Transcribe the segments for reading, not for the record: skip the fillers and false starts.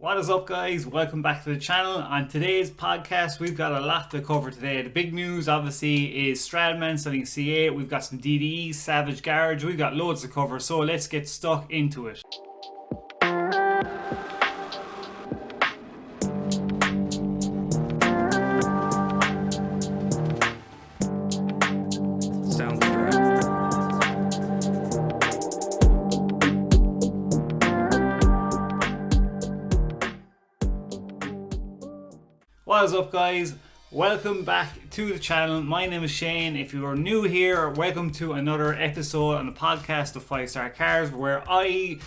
What is up, guys? Welcome back to the channel. On today's podcast, we've got a lot to cover today. The big news, obviously, is Stradman selling C8. We've got some DDE, Savage Garage. We've got loads to cover, so let's get stuck into it. What is up, guys? Welcome back to the channel. My name is Shane. If you are new here, welcome to another episode on the podcast of 5-Star Cars, where I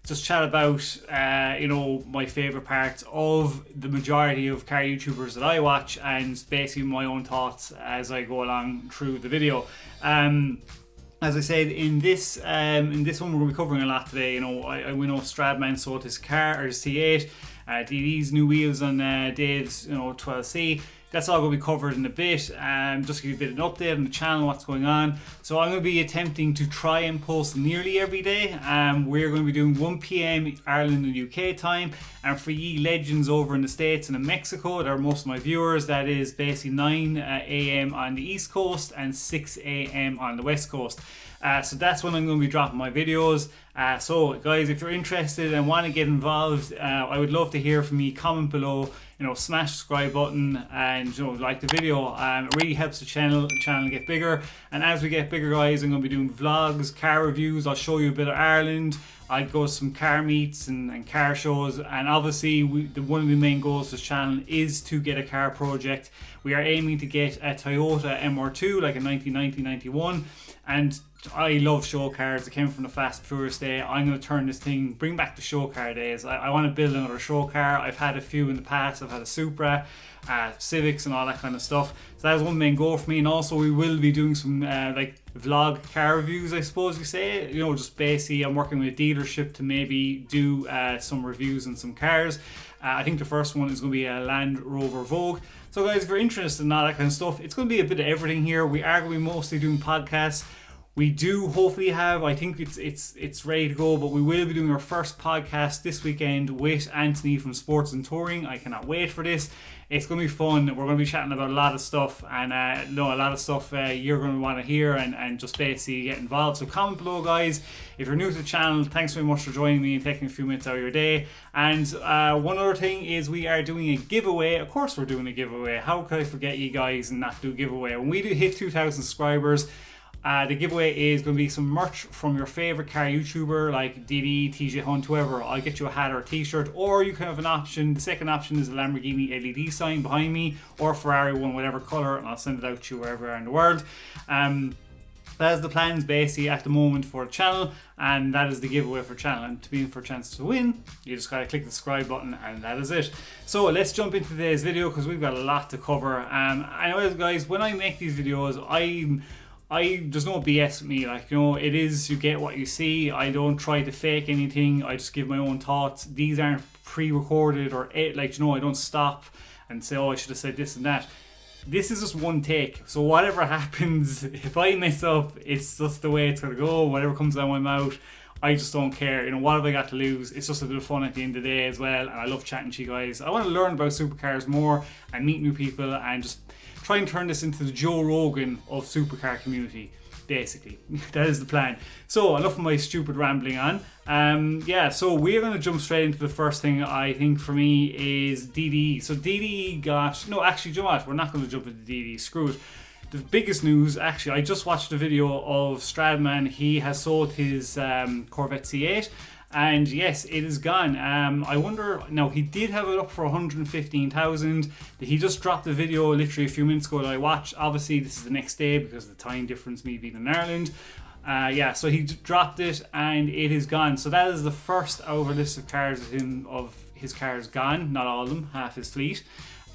just chat about my favorite parts of the majority of car YouTubers that I watch, and basically my own thoughts as I go along through the video. As I said, in this one we're going to be covering a lot today. We know Stradman sold his car, or his C8. DD's new wheels on Dave's 12C. That's all going to be covered in a bit. Just to give you a bit of an update on the channel, what's going on. So I'm going to be attempting to try and post nearly every day. We're going to be doing 1 PM Ireland and UK time. And for ye legends over in the States and in Mexico, that are most of my viewers, that is basically 9 AM on the East Coast and 6 AM on the West Coast. So that's when I'm going to be dropping my videos. So guys, if you're interested and want to get involved, I would love to hear from you. Comment below, smash the subscribe button, and like the video. It really helps the channel get bigger. And as we get bigger, guys, I'm going to be doing vlogs, car reviews. I'll show you a bit of Ireland. I go to some car meets and car shows, and obviously one of the main goals of this channel is to get a car project. We are aiming to get a Toyota MR2, like a 1990-91, and I love show cars. It came from the Fast and Furious day. I'm going to turn this thing, bring back the show car days. I want to build another show car. I've had a few in the past. I've had a Supra, Civics and all that kind of stuff. So that's one main goal for me. And also we will be doing some vlog car reviews, I suppose you say. Just basically I'm working with a dealership to maybe do some reviews on some cars. I think the first one is going to be a Land Rover Vogue. So guys, if you're interested in all that kind of stuff, it's going to be a bit of everything here. We are going to be mostly doing podcasts. We do hopefully have, I think it's ready to go, but we will be doing our first podcast this weekend with Anthony from Sports and Touring. I cannot wait for this. It's going to be fun. We're going to be chatting about a lot of stuff, and a lot of stuff you're going to want to hear and just basically get involved. So comment below, guys. If you're new to the channel, thanks very much for joining me and taking a few minutes out of your day. And one other thing is we are doing a giveaway. Of course we're doing a giveaway. How could I forget you guys and not do a giveaway? When we do hit 2,000 subscribers, the giveaway is going to be some merch from your favorite car YouTuber like DD, TJ Hunt, whoever. I'll get you a hat or a t-shirt, or you can have an option. The second option is a Lamborghini LED sign behind me, or a Ferrari one, whatever colour, and I'll send it out to you wherever you are in the world. That is the plans basically at the moment for the channel, and that is the giveaway for the channel. And to be in for a chance to win, you just gotta click the subscribe button, and that is it. So let's jump into today's video because we've got a lot to cover. Anyways, guys, when I make these videos, there's no BS with me. It is, you get what you see. I don't try to fake anything. I just give my own thoughts. These aren't pre-recorded or I don't stop and say, oh, I should have said this and that. This is just one take. So whatever happens, if I mess up, it's just the way it's gonna go. Whatever comes out of my mouth, I just don't care. What have I got to lose? It's just a bit of fun at the end of the day as well. And I love chatting to you guys. I want to learn about supercars more and meet new people and just try and turn this into the Joe Rogan of supercar community, basically. That is the plan. So enough of my stupid rambling on. So we're going to jump straight into the first thing. I think for me is DDE. So DDE got, no, actually, you know what? We're not going to jump into DDE. Screw it. The biggest news, actually, I just watched a video of Stradman. He has sold his Corvette C8. And yes, it is gone. I wonder, now he did have it up for 115,000. He just dropped the video literally a few minutes ago that I watched. Obviously this is the next day because of the time difference, me being in Ireland. So he dropped it and it is gone. So that is the first out of a list of cars of his cars gone. Not all of them, half his fleet.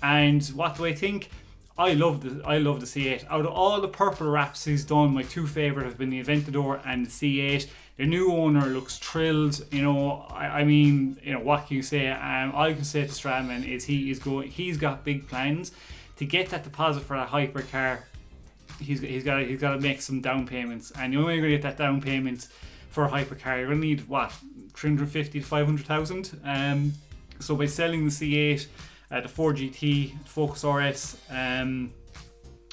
And what do I think? I love the C8. Out of all the purple wraps he's done, my two favourite have been the Aventador and the C8. The new owner looks thrilled. What can you say? All I can say to Stradman is he's got big plans to get that deposit for that hypercar. He's got to make some down payments, and the only way you're going to get that down payment for a hypercar, you're going to need what, 350 to 500,000. So by selling the C8, the 4GT, Focus RS,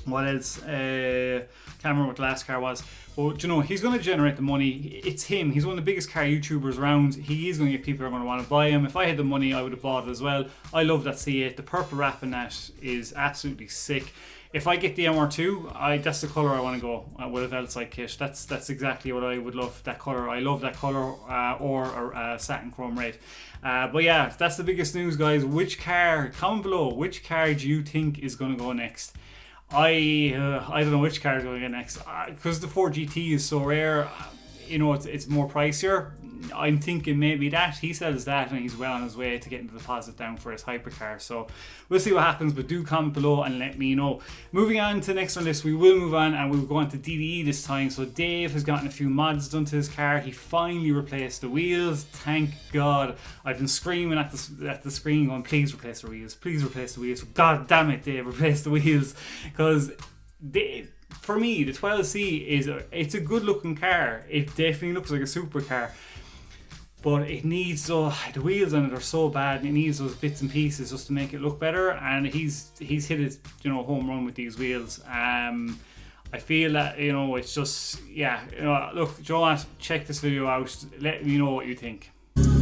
what else? Can't remember what the last car was. But you know, he's going to generate the money. It's him. He's one of the biggest car YouTubers around. He is going to get people who are going to want to buy him. If I had the money, I would have bought it as well. I love that C8. The purple wrap in that is absolutely sick. If I get the MR2, that's the colour I want to go with a Velocite kit. That's exactly what I would love, that colour. I love that colour, or a satin chrome red. But yeah, that's the biggest news, guys. Comment below, which car do you think is going to go next? I don't know which car is going to go next. Because the 4GT is so rare, you know, it's more pricier. I'm thinking maybe that. He sells that and he's well on his way to getting the deposit down for his hypercar. So we'll see what happens, but do comment below and let me know. Moving on to the next on this, we will move on and we'll go on to DDE this time. So Dave has gotten a few mods done to his car. He finally replaced the wheels. Thank God. I've been screaming at the screen going, please replace the wheels. Please replace the wheels. God damn it, Dave, replace the wheels. Because for me, the 12C it's a good looking car. It definitely looks like a supercar. But it needs the wheels on it are so bad, and it needs those bits and pieces just to make it look better. And he's hit his home run with these wheels. I feel that it's just look, do you know what? Check this video out. Let me know what you think. Dude,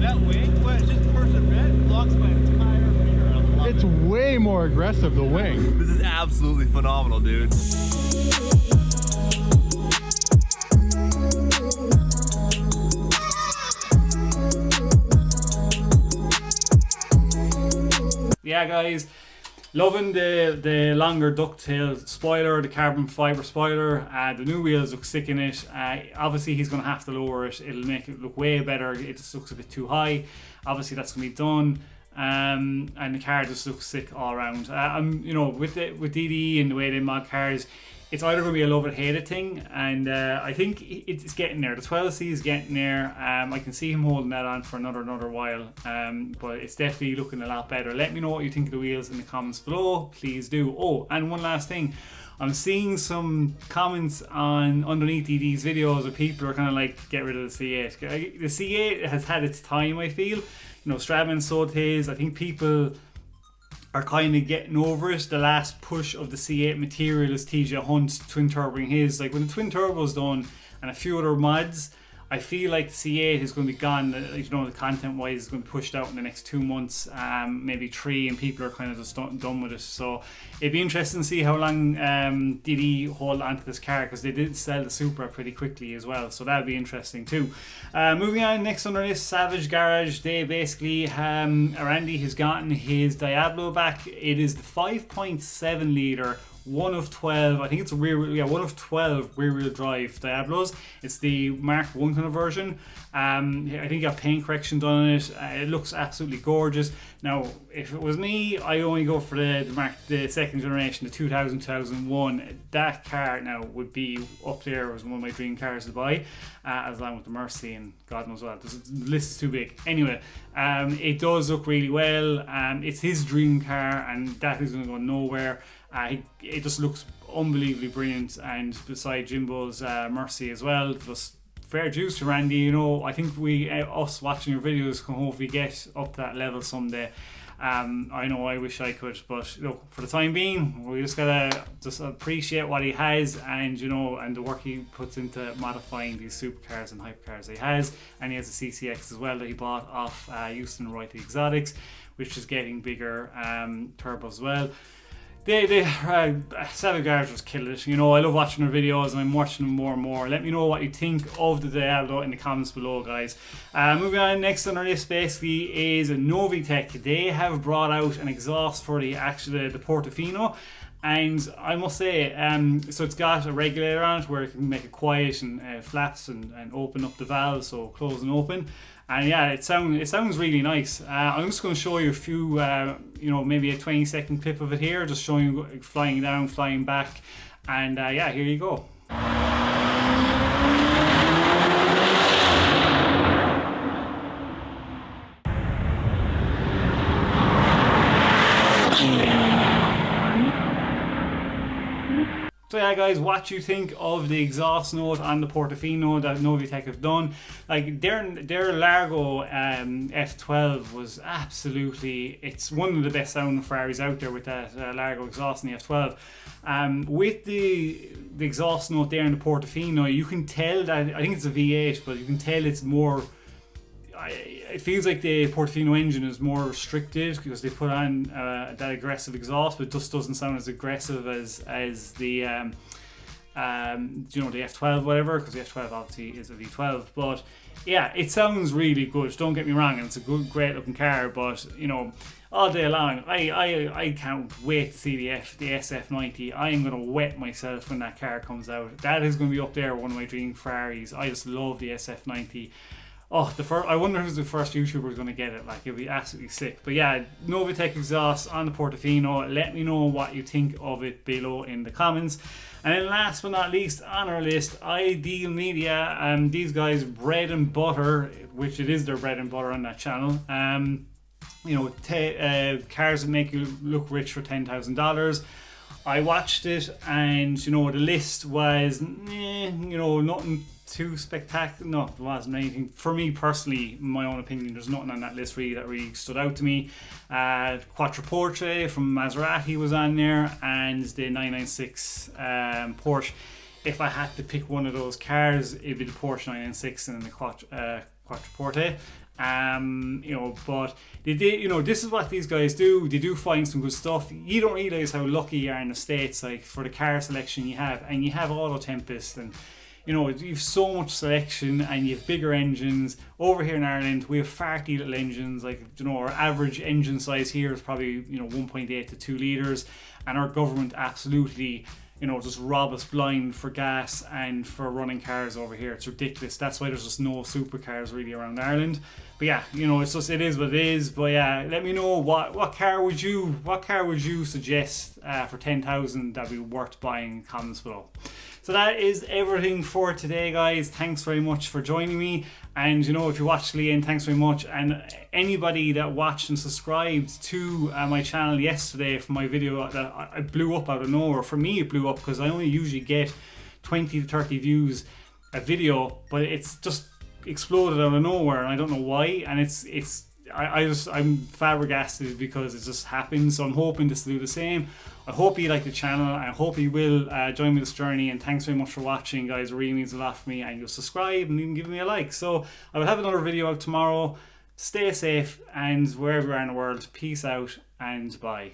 that wing, it's just person red blocks my entire finger. It's way more aggressive, the wing. This is absolutely phenomenal, dude. Yeah, guys, loving the longer ducktail spoiler, the carbon fiber spoiler. The new wheels look sick in it. Obviously he's going to have to lower it. It'll make it look way better. It just looks a bit too high. Obviously that's going to be done. And the car just looks sick all around. With DDE and the way they mod cars, it's either going to be a love it hate it thing, and I think it's getting there. The 12C is getting there. I can see him holding that on for another while, but it's definitely looking a lot better. Let me know what you think of the wheels in the comments below, please do. Oh, and one last thing, I'm seeing some comments underneath these videos where people are kind of like, get rid of the C8. The C8 has had its time, I feel. Stradman sold his. I think people are kind of getting over it. The last push of the C8 material is TJ Hunt twin turboing his. Like when the twin turbo's done and a few other mods, I feel like the C8 is going to be gone. The content wise is going to be pushed out in the next 2 months, maybe 3, and people are kind of just done with it. So it'd be interesting to see how long did he hold onto this car, because they did sell the Supra pretty quickly as well. So that'd be interesting too. Moving on, next under this, Savage Garage. They basically, Randy has gotten his Diablo back. It is the 5.7 litre. 1 of 12, I think it's a one of 12 rear wheel drive Diablos. It's the Mark 1 kind of version. I think you got paint correction done on it. It looks absolutely gorgeous. Now, if it was me, I only go for the second generation, the 2000-2001. That car now would be up there as one of my dream cars to buy, as long with the Mercy and God knows what. The list is too big. Anyway, it does look really well. It's his dream car, and that is going to go nowhere. It just looks unbelievably brilliant, and beside Jimbo's Mercy as well. Just fair dues to Randy. I think us watching your videos can hopefully get up to that level someday. I know I wish I could, but look, for the time being, we just gotta appreciate what he has, and and the work he puts into modifying these supercars and hypercars he has. And he has a CCX as well that he bought off Houston Royalty Exotics, which is getting bigger turbos as well. Savage Garage was killing it. I love watching their videos, and I'm watching them more and more. Let me know what you think of the Diablo in the comments below, guys. Moving on, next on our list basically is Novitec. They have brought out an exhaust for the portofino, and I must say, so it's got a regulator on it where it can make it quiet and flaps and open up the valve, so close and open. And yeah, it sounds really nice. I'm just going to show you a few, maybe a 20-second clip of it here, just showing you flying down, flying back, and yeah, here you go. So yeah guys, what you think of the exhaust note on the Portofino that Novitec have done? Like their Largo F12 was absolutely, it's one of the best sounding Ferraris out there with that Largo exhaust in the F12. With the exhaust note there in the Portofino, you can tell that, I think it's a V8, but you can tell it's more, it feels like the Portofino engine is more restricted because they put on that aggressive exhaust, but it just doesn't sound as aggressive as the you know, the F12 whatever, because the F12 obviously is a V12. But yeah, it sounds really good, don't get me wrong, and it's a good, great looking car, but you know, all day long I can't wait to see the SF90. I am going to wet myself when that car comes out. That is going to be up there, one of my dream Ferraris. I just love the SF90. Oh, I wonder who's the first YouTuber who's going to get it. Like, it'll be absolutely sick. But yeah, Novitec exhaust on the Portofino. Let me know what you think of it below in the comments. And then last but not least on our list, Ideal Media. These guys, bread and butter, which it is their bread and butter on that channel. You know, cars that make you look rich for $10,000. I watched it, and you know, the list was, you know, nothing too spectacular. No, it wasn't anything. For me personally, in my own opinion, there's nothing on that list really that really stood out to me. Quattroporte from Maserati was on there, and the 996 Porsche. If I had to pick one of those cars, it'd be the Porsche 996 and the Quattroporte. You know, but they did, you know, this is what these guys do. They do find some good stuff. You don't realize how lucky you are in the States, like for the car selection you have, and you have Auto Tempest, and you know, you've so much selection, and you have bigger engines. Over here in Ireland, we have farty little engines. Like, you know, our average engine size here is probably, you know, 1.8 to 2 litres, and our government absolutely, you know, just rob us blind for gas and for running cars over here. It's ridiculous. That's why there's just no supercars really around Ireland. But yeah, you know, it's just, it is what it is. But yeah, let me know what car would you suggest for 10,000 that'd be worth buying in comments below. So that is everything for today, guys. Thanks very much for joining me. And you know, if you watched till the end, thanks very much. And anybody that watched and subscribed to my channel yesterday for my video that I blew up out of nowhere. For me, it blew up because I only usually get 20 to 30 views a video, but it's just exploded out of nowhere, and I don't know why. And I'm flabbergasted because it just happened. So I'm hoping this will do the same. I hope you like the channel. I hope you will join me in this journey, and thanks very much for watching, guys. It really means a lot for me, and you'll subscribe and even give me a like. So I will have another video out tomorrow. Stay safe, and wherever you are in the world, peace out and bye.